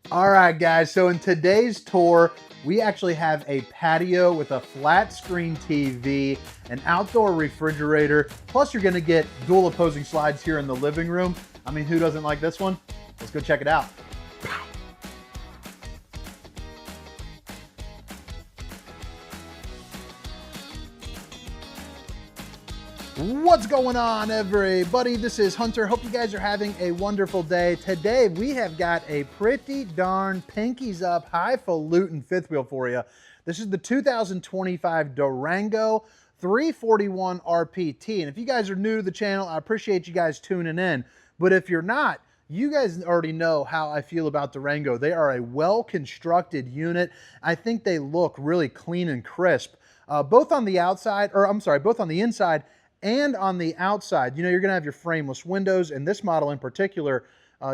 All right, guys, so in today's tour, we actually have a patio with a flat screen TV, an outdoor refrigerator, plus you're gonna get dual opposing slides here in the living room. I mean, who doesn't like this one? Let's go check it out. What's going on, everybody? This is Hunter. Hope you guys are having a wonderful day. Today, we have got a pretty darn pinkies up, highfalutin fifth wheel for you. This is the 2025 Durango 341RPT. And if you guys are new to the channel, I appreciate you guys tuning in. But if you're not, you guys already know how I feel about Durango. They are a well-constructed unit. I think they look really clean and crisp, both on the outside, or I'm sorry, both on the inside and on the outside. You know, you're going to have your frameless windows, and this model in particular,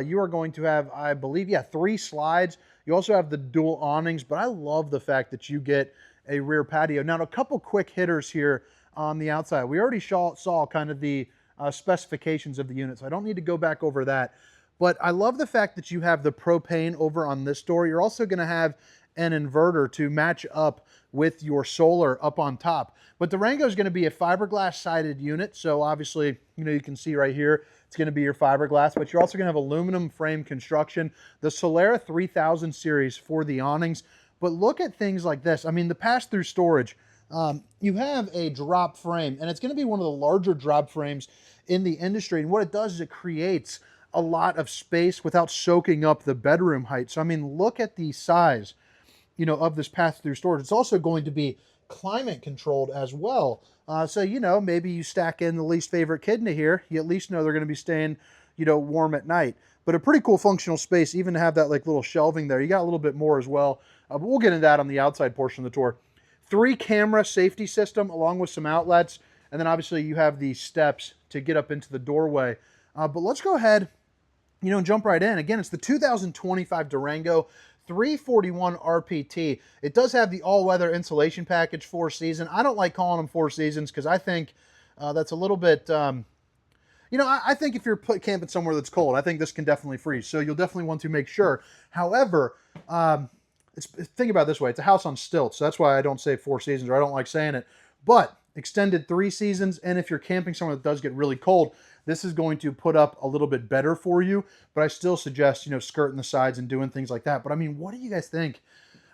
you are going to have, I believe, 3 slides. You also have the dual awnings, but I love the fact that you get a rear patio. Now, a couple quick hitters here on the outside. We already saw kind of the specifications of the unit, so I don't need to go back over that. But I love the fact that you have the propane over on this door. You're also going to have an inverter to match up with your solar up on top. But Durango is going to be a fiberglass sided unit. So obviously, you know, you can see right here, it's going to be your fiberglass, but you're also going to have aluminum frame construction, the Solera 3000 series for the awnings. But look at things like this. I mean, the pass-through storage, you have a drop frame, and it's going to be one of the larger drop frames in the industry. And what it does is it creates a lot of space without soaking up the bedroom height. So, I mean, look at the size, you know, of this pass-through storage. It's also going to be climate controlled as well. So, you know, maybe you stack in the least favorite kid into here, you at least know they're going to be staying, you know, warm at night. But a pretty cool functional space, even to have that like little shelving there. You got a little bit more as well, but we'll get into that on the outside portion of the tour. 3 camera safety system along with some outlets, and then obviously you have these steps to get up into the doorway. But let's go ahead, you know, and jump right in. Again, it's the 2025 Durango 341 RPT. It does have the all-weather insulation package 4 season. I don't like calling them 4 seasons because I think that's a little bit, you know, I think if you're camping somewhere that's cold, I think this can definitely freeze. So you'll definitely want to make sure. However, think about it this way. It's a house on stilts. So that's why I don't say 4 seasons, or I don't like saying it. But extended 3 seasons, and if you're camping somewhere that does get really cold, this is going to put up a little bit better for you, but I still suggest, you know, skirting the sides and doing things like that. But I mean, what do you guys think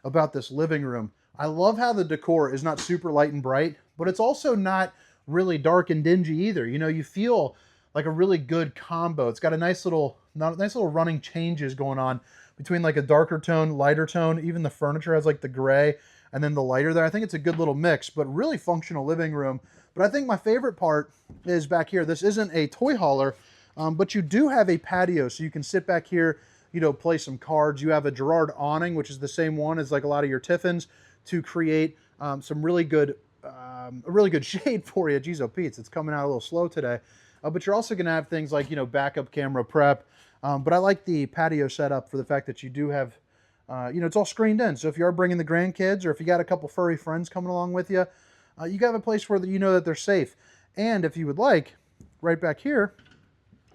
about this living room? I love how the decor is not super light and bright, but it's also not really dark and dingy either. You know, you feel like a really good combo. It's got a nice little running changes going on between like a darker tone, lighter tone. Even the furniture has like the gray and then the lighter there. I think it's a good little mix, but really functional living room. But I think my favorite part is back here. This isn't a toy hauler, but you do have a patio, so you can sit back here, you know, play some cards. You have a Gerard awning, which is the same one as like a lot of your Tiffins, to create some really good, a really good shade for you. Geez, oh Pete, it's coming out a little slow today. But you're also going to have things like, you know, backup camera prep. But I like the patio setup for the fact that you do have, you know, it's all screened in. So if you are bringing the grandkids, or if you got a couple furry friends coming along with you, you got a place where you know that they're safe. And if you would like, right back here,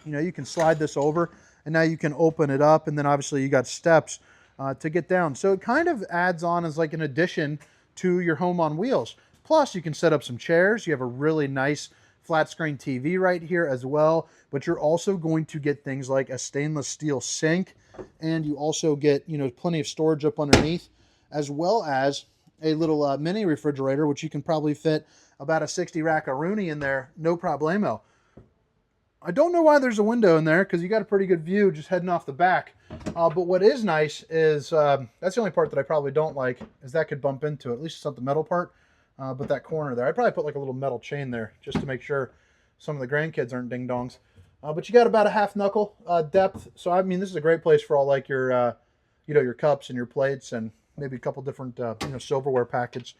you know, you can slide this over, and now you can open it up, and then obviously you got steps to get down. So it kind of adds on as like an addition to your home on wheels. Plus, you can set up some chairs. You have a really nice flat screen TV right here as well, but you're also going to get things like a stainless steel sink, and you also get, you know, plenty of storage up underneath, as well as a little mini refrigerator, which you can probably fit about a 60 rack-a-rooney in there, no problemo. I don't know why there's a window in there, because you got a pretty good view just heading off the back. But what is nice is, that's the only part that I probably don't like, is that could bump into it. At least it's not the metal part, but that corner there. I'd probably put like a little metal chain there, just to make sure some of the grandkids aren't ding-dongs. But you got about a half knuckle depth. So, I mean, this is a great place for all like your, you know, your cups and your plates, and maybe a couple different, you know, silverware packets.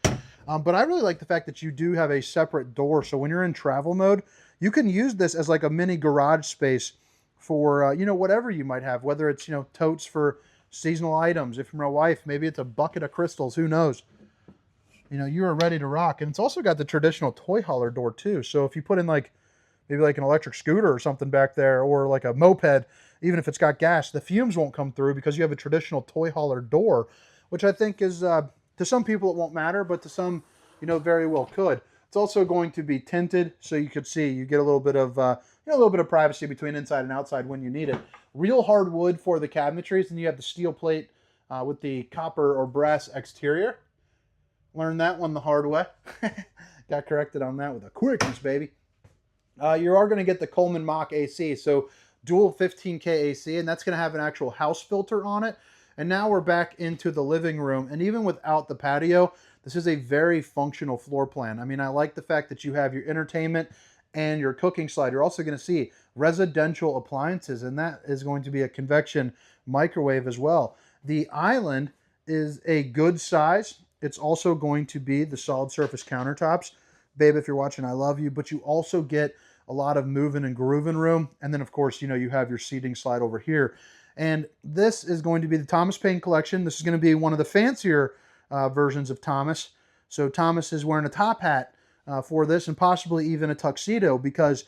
But I really like the fact that you do have a separate door. So when you're in travel mode, you can use this as like a mini garage space for, you know, whatever you might have, whether it's, you know, totes for seasonal items. If you're my wife, maybe it's a bucket of crystals, who knows? You know, you are ready to rock. And it's also got the traditional toy hauler door too. So if you put in like maybe like an electric scooter or something back there, or like a moped, even if it's got gas, the fumes won't come through because you have a traditional toy hauler door, which I think is, to some people it won't matter, but to some, very well could. It's also going to be tinted, so you could see, you get a little bit of, a little bit of privacy between inside and outside when you need it. Real hard wood for the cabinetries, and you have the steel plate with the copper or brass exterior. Learned that one the hard way. Got corrected on that with a quickness, baby. You are going to get the Coleman Mach AC, so dual 15K AC, and that's going to have an actual house filter on it. And now we're back into the living room, and even without the patio, this is a very functional floor plan. I mean, I like the fact that you have your entertainment and your cooking slide. You're also going to see residential appliances, and that is going to be a convection microwave as well. The island is a good size. It's also going to be the solid surface countertops. Babe, if you're watching, I love you, but you also get a lot of moving and grooving room. And then, of course, you have your seating slide over here. And this is going to be the Thomas Paine collection. This is going to be one of the fancier versions of Thomas. So Thomas is wearing a top hat for this, and possibly even a tuxedo, because,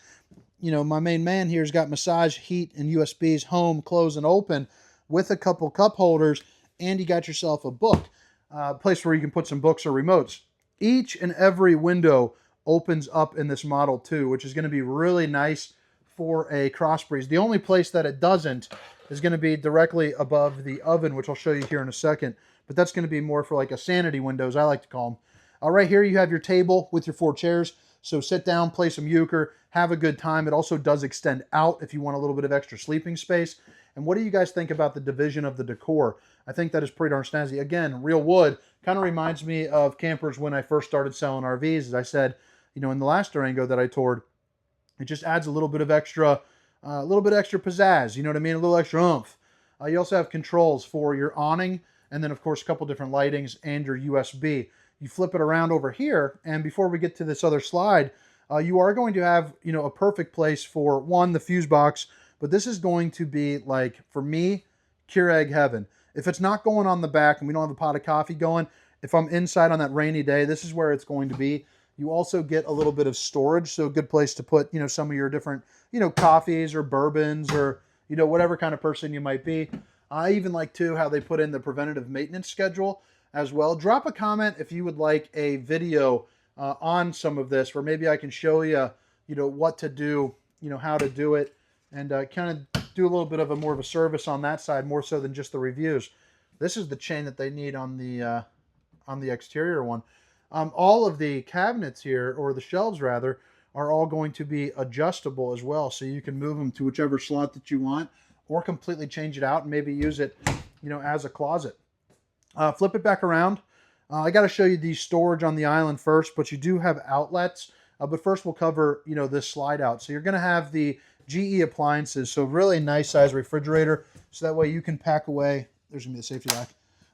my main man here has got massage, heat, and USBs, home, close, and open, with a couple cup holders, and you got yourself a book, place where you can put some books or remotes. Each and every window opens up in this model too, which is going to be really nice for a cross breeze. The only place that it doesn't is going to be directly above the oven, which I'll show you here in a second. But that's going to be more for like a sanity windows, I like to call them. Right here you have your table with your 4 chairs. So sit down, play some euchre, have a good time. It also does extend out if you want a little bit of extra sleeping space. And what do you guys think about the division of the decor? I think that is pretty darn snazzy. Again, real wood. Kind of reminds me of campers when I first started selling RVs. As I said, in the last Durango that I toured, it just adds a little bit extra pizzazz. You know what I mean? A little extra oomph. You also have controls for your awning, and then of course a couple different lightings and your USB. You flip it around over here, and before we get to this other slide, you are going to have a perfect place for one, the fuse box, but this is going to be, like, for me, Keurig heaven. If it's not going on the back and we don't have a pot of coffee going, if I'm inside on that rainy day, this is where it's going to be. You also get a little bit of storage, so a good place to put, some of your different, coffees or bourbons or, whatever kind of person you might be. I even like, too, how they put in the preventative maintenance schedule as well. Drop a comment if you would like a video on some of this, where maybe I can show you, what to do, how to do it, and kind of do a little bit of more of a service on that side, more so than just the reviews. This is the chain that they need on the exterior one. All of the cabinets here, or the shelves rather, are all going to be adjustable as well, so you can move them to whichever slot that you want, or completely change it out and maybe use it, as a closet. Flip it back around. I got to show you the storage on the island first, but you do have outlets. But first we'll cover, this slide out. So you're going to have the GE appliances, so really nice size refrigerator, so that way you can pack away. There's going to be a safety lock.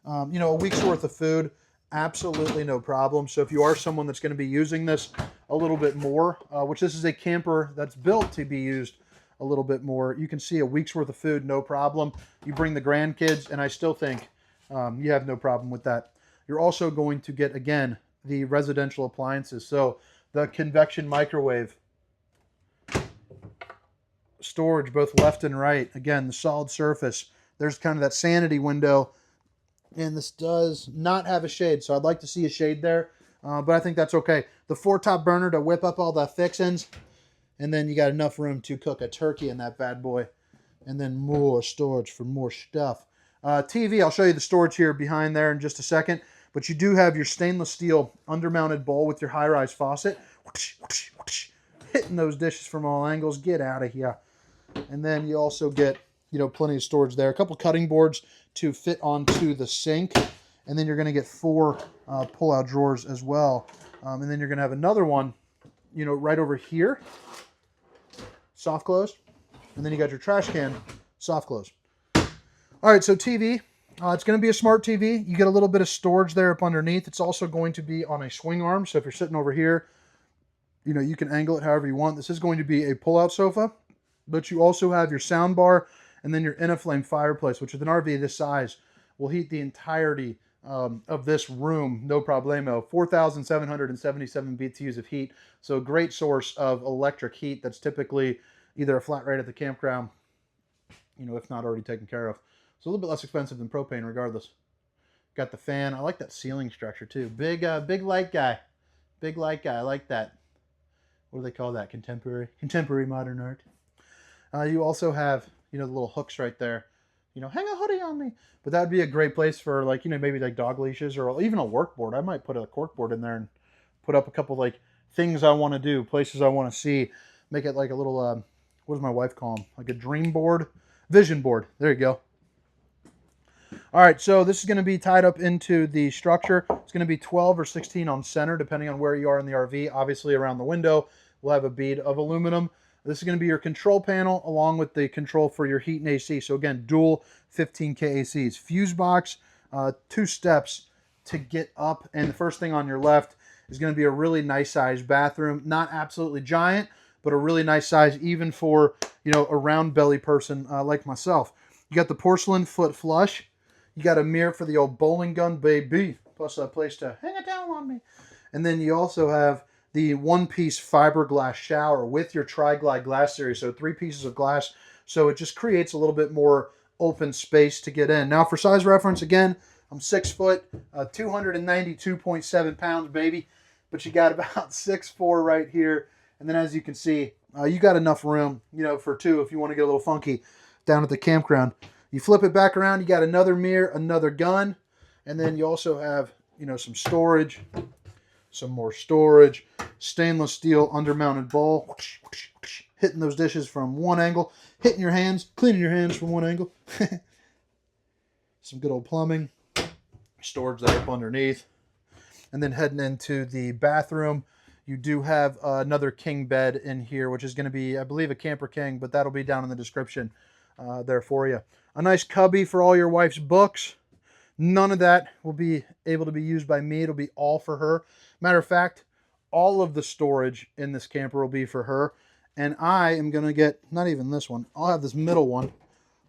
A week's worth of food. Absolutely no problem. So if you are someone that's going to be using this a little bit more, which this is a camper that's built to be used a little bit more, you can see a week's worth of food, no problem. You bring the grandkids, and I still think you have no problem with that. You're also going to get, again, the residential appliances. So the convection microwave, storage both left and right. Again, the solid surface. There's kind of that sanity window. And this does not have a shade, so I'd like to see a shade there, but I think that's okay. The 4-top burner to whip up all the fixings, and then you got enough room to cook a turkey in that bad boy, and then more storage for more stuff. TV, I'll show you the storage here behind there in just a second, but you do have your stainless steel undermounted bowl with your high-rise faucet, hitting those dishes from all angles. Get out of here. And then you also get, plenty of storage there. A couple cutting boards to fit onto the sink, and then you're going to get 4 pull-out drawers as well. And then you're going to have another one, right over here, soft close, and then you got your trash can, soft close. All right, so TV, it's going to be a smart TV. You get a little bit of storage there up underneath. It's also going to be on a swing arm, so if you're sitting over here, you can angle it however you want. This is going to be a pull-out sofa, but you also have your sound bar, and then your Innaflame fireplace, which with an RV this size will heat the entirety of this room, no problemo. 4,777 BTUs of heat. So a great source of electric heat that's typically either a flat rate at the campground, you know, if not already taken care of. So a little bit less expensive than propane regardless. Got the fan. I like that ceiling structure too. Big light guy. Big light guy. I like that. What do they call that? Contemporary modern art. You also have, you know, the little hooks right there. You know, hang a hoodie on me. But that would be a great place for, like, you know, maybe like dog leashes or even a work board. I might put a cork board in there and put up a couple like things I want to do, places I want to see. Make it like a little, what does my wife call them? Like a dream board? Vision board. There you go. All right, so this is going to be tied up into the structure. It's going to be 12 or 16 on center, depending on where you are in the RV. Obviously, around the window, we'll have a bead of aluminum. This is going to be your control panel, along with the control for your heat and AC. So again, dual 15K ACs. Fuse box, 2 steps to get up. And the first thing on your left is going to be a really nice sized bathroom. Not absolutely giant, but a really nice size, even for, you know, a round belly person like myself. You got the porcelain foot flush. You got a mirror for the old bowling gun, baby, plus a place to hang it down on me. And then you also have the one-piece fiberglass shower with your Tri-Glide glass series, so 3 pieces of glass. So it just creates a little bit more open space to get in. Now for size reference, again, I'm 6 foot, 292.7 pounds, baby. But you got about 6'4" right here. And then as you can see, you got enough room, you know, for 2 if you want to get a little funky down at the campground. You flip it back around, you got another mirror, another gun, and then you also have, you know, some storage, some more storage, stainless steel undermounted bowl, hitting those dishes from one angle, hitting your hands, cleaning your hands from one angle. Some good old plumbing, storage that up underneath. And then heading into the bathroom, you do have another king bed in here, which is going to be, I believe, a Camper King, but that'll be down in the description there for you. A nice cubby for all your wife's books. None of that will be able to be used by me. It'll be all for her. Matter of fact, all of the storage in this camper will be for her. And I am going to get, not even this one, I'll have this middle one,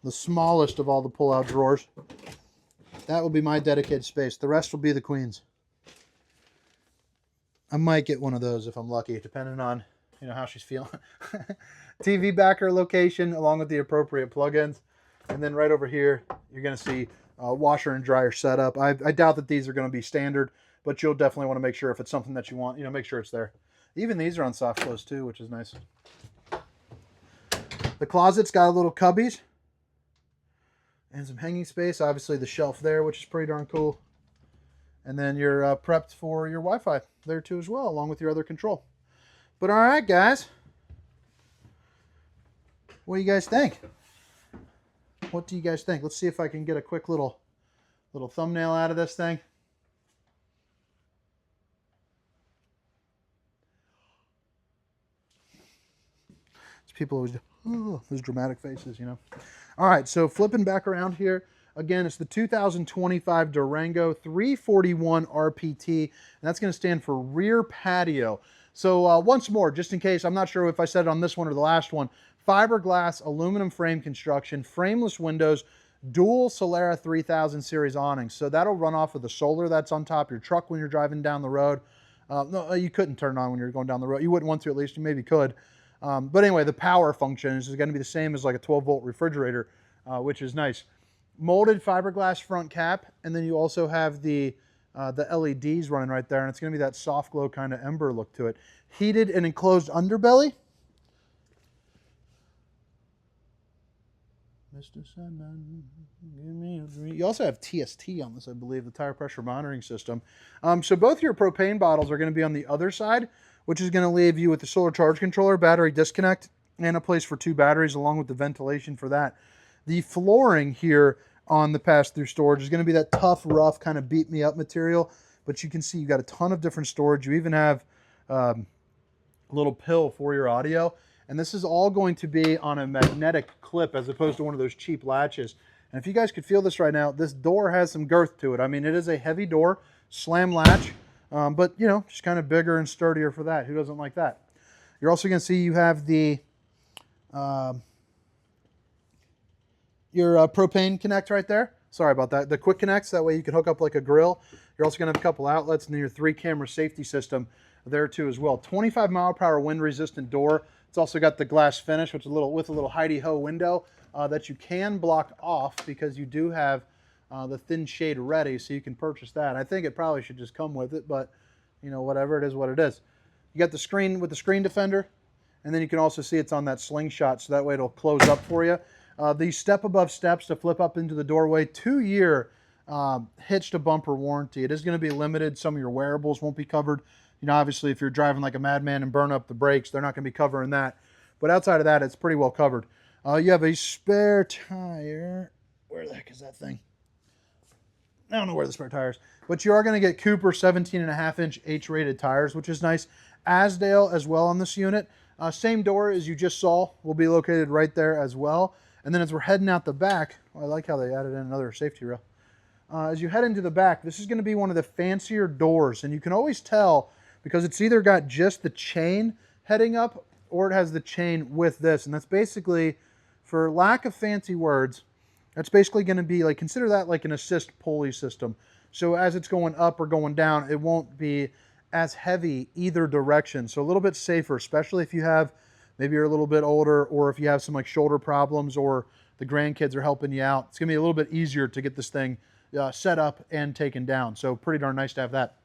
the smallest of all the pull-out drawers. That will be my dedicated space. The rest will be the queen's. I might get one of those if I'm lucky, depending on, you know, how she's feeling. TV backer location, along with the appropriate plugins. And then right over here, you're going to see washer and dryer setup. I doubt that these are going to be standard, but you'll definitely want to make sure if it's something that you want, you know, make sure it's there. Even these are on soft close too, which is nice. The closet's got a little cubbies and some hanging space. Obviously the shelf there, which is pretty darn cool. And then you're prepped for your Wi-Fi there too as well, along with your other control. But all right, guys. What do you guys think? What do you guys think? Let's see if I can get a quick little thumbnail out of this thing. People always do, oh, those dramatic faces, you know. All right, so flipping back around here, again, it's the 2025 Durango 341RPT, and that's going to stand for rear patio. So once more, just in case, I'm not sure if I said it on this one or the last one, fiberglass aluminum frame construction, frameless windows, dual Solera 3000 series awnings. So that'll run off of the solar that's on top of your truck when you're driving down the road. No, you couldn't turn it on when you're going down the road. You wouldn't want to, at least. You maybe could. But anyway, the power function is going to be the same as like a 12-volt refrigerator, which is nice. Molded fiberglass front cap, and then you also have the LEDs running right there, and it's going to be that soft glow kind of ember look to it. Heated and enclosed underbelly. Mr. Sandman, give me a dream. You also have TST on this, I believe, the tire pressure monitoring system. So both your propane bottles are going to be on the other side, which is going to leave you with the solar charge controller, battery disconnect, and a place for 2 batteries along with the ventilation for that. The flooring here on the pass-through storage is going to be that tough, rough, kind of beat-me-up material, but you can see you've got a ton of different storage. You even have a little pill for your audio, and this is all going to be on a magnetic clip as opposed to one of those cheap latches. And if you guys could feel this right now, this door has some girth to it. I mean, it is a heavy door, slam latch, but, you know, just kind of bigger and sturdier for that. Who doesn't like that? You're also going to see you have the your propane connect right there. sorry about that, the quick connects. That way you can hook up like a grill. You're also going to have a couple outlets and your 3-camera safety system there too as well. 25-mile-per-hour wind-resistant door. It's also got the glass finish, which is with a little hidey-ho window that you can block off because you do have the thin shade ready, so you can purchase that. I think it probably should just come with it, but you know, whatever, it is what it is. You got the screen with the screen defender, and then you can also see it's on that slingshot, so that way it'll close up for you. The step above steps to flip up into the doorway. 2-year hitch to bumper warranty. It is going to be limited. Some of your wearables won't be covered. You know, obviously, if you're driving like a madman and burn up the brakes, they're not going to be covering that. But outside of that, it's pretty well covered. You have a spare tire. Where the heck is that thing? I don't know where the spare tire is. But you are going to get Cooper 17.5-inch H-rated tires, which is nice. Asdale as well on this unit. Same door as you just saw will be located right there as well. And then as we're heading out the back, I like how they added in another safety rail. As you head into the back, this is going to be one of the fancier doors. And you can always tell because it's either got just the chain heading up or it has the chain with this. And that's basically, for lack of fancy words, that's basically going to be like, consider that like an assist pulley system. So as it's going up or going down, it won't be as heavy either direction. So a little bit safer, especially if you have, maybe you're a little bit older, or if you have some like shoulder problems or the grandkids are helping you out. It's going to be a little bit easier to get this thing set up and taken down. So pretty darn nice to have that.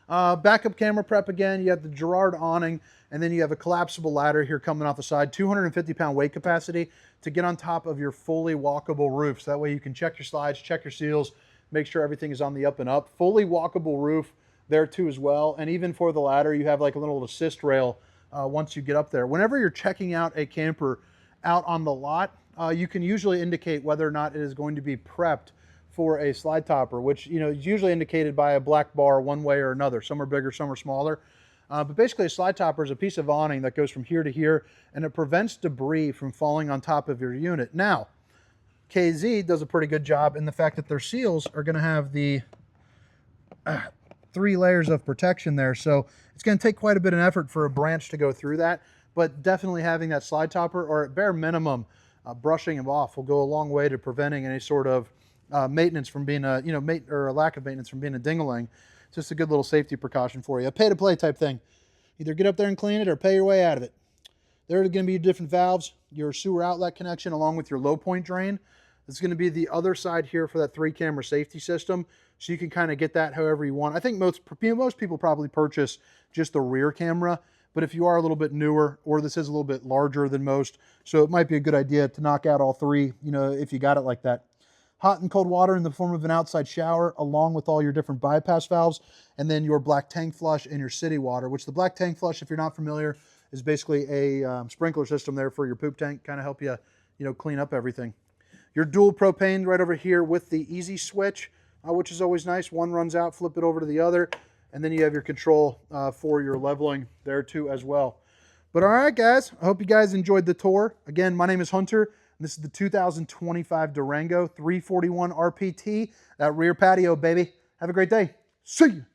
Backup camera prep again. You have the Girard awning, and then you have a collapsible ladder here coming off the side. 250-pound weight capacity to get on top of your fully walkable roof. So that way you can check your slides, check your seals, make sure everything is on the up and up. Fully walkable roof there too as well. And even for the ladder, you have like a little assist rail once you get up there. Whenever you're checking out a camper out on the lot, you can usually indicate whether or not it is going to be prepped for a slide topper, which, you know, is usually indicated by a black bar one way or another. Some are bigger, some are smaller. But basically a slide topper is a piece of awning that goes from here to here, and it prevents debris from falling on top of your unit. Now, KZ does a pretty good job in the fact that their seals are going to have the 3 layers of protection there. So it's going to take quite a bit of effort for a branch to go through that, but definitely having that slide topper, or at bare minimum, brushing them off, will go a long way to preventing any sort of maintenance from being a, or a lack of maintenance from being a ding-a-ling. It's just a good little safety precaution for you. A pay-to-play type thing. Either get up there and clean it or pay your way out of it. There are going to be different valves, your sewer outlet connection along with your low point drain. It's going to be the other side here for that 3-camera safety system. So you can kind of get that however you want. I think most people probably purchase just the rear camera, but if you are a little bit newer, or this is a little bit larger than most, so it might be a good idea to knock out all 3, if you got it like that. Hot and cold water in the form of an outside shower, along with all your different bypass valves, and then your black tank flush and your city water, which the black tank flush, if you're not familiar, is basically a sprinkler system there for your poop tank, kind of help you, clean up everything. Your dual propane right over here with the easy switch, which is always nice. One runs out, flip it over to the other, and then you have your control for your leveling there too as well. But all right, guys, I hope you guys enjoyed the tour. Again, my name is Hunter, and this is the 2025 Durango 341RPT. That rear patio, baby. Have a great day. See you.